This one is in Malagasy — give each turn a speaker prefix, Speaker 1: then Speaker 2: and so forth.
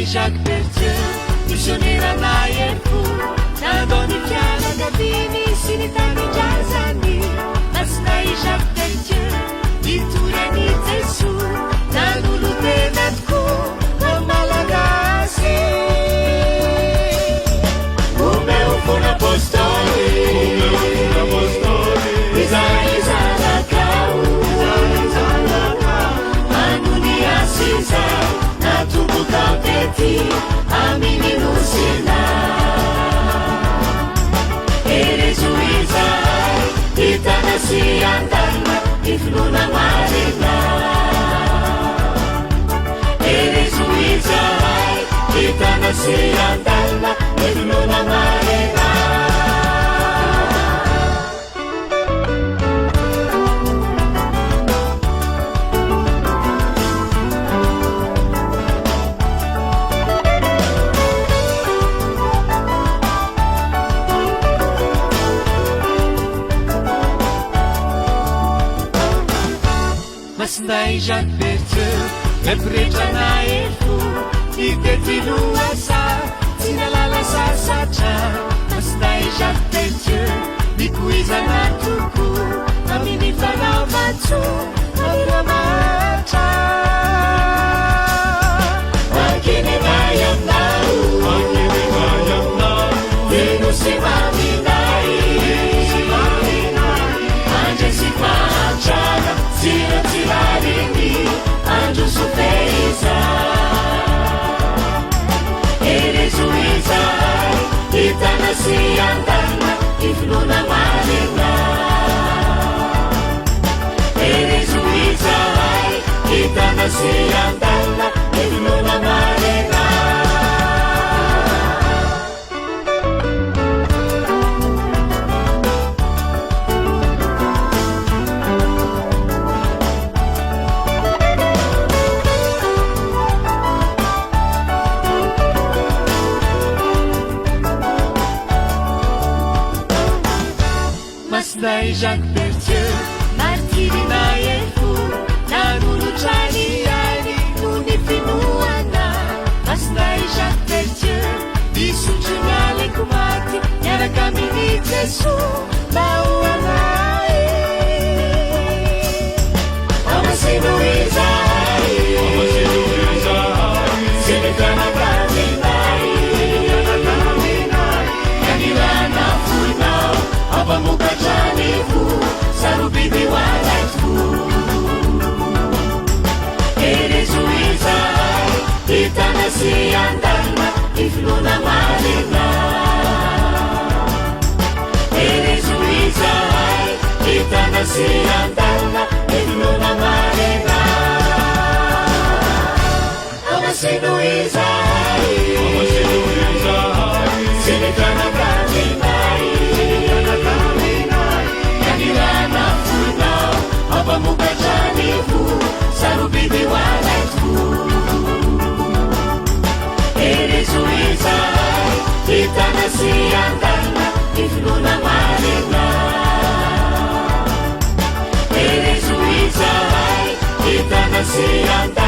Speaker 1: Jacques Bertieu, missionnaire naierku, nadoni fianaka dimy sy ny tany drazany. Masinay Jacques Bertieu, nitoriany Jesoa, nanolo tena tokoa ho malagasy. Omeo fona apôstôly, izany zanakao, manony asiza natomboka tety aminy nosina. Erezoizay hitana sy andalina ny finoana marina. Erezoizay hitana sy andalina ny finoana marina. Masinday Jacques Bertieu, lepretra naefo, nitetilo asa, tsy nalala sasatra. Masinday Jacques Bertieu, nikoizana toko, aminy fanaovatso, amiramatra. Ankenenay aminao, dino sy maminay, andresy fahatrana, tsiratsirarini andro sofeiza. Erezoizay hitana sy andalina ny finoana marina. Erezoizay hitana sy andalina ny finoana marina. Masinday Jacques Bertieu, martiri naefo, nanolotrany any no ny finoana. Masinday Jacques Bertieu, nisotro nialeko maty, niaraka aminy Jesoa mba ho anay. Amasino izay, sy ny kanakaminay, kanilana fonao, apamokatranivo, sarobiby walaitvo. Erezoizay hitana sy andalina ny finoana marina. Erezoizay hitana sy andalina ny finoana marina. Amasino izay, sy ny kanakaminay, kanilana fonao, apamokatranivo, sarobiby walaitvo. Erezoizay hitana sy andalina ny finoana marina. Erezoizay hitana sy andalina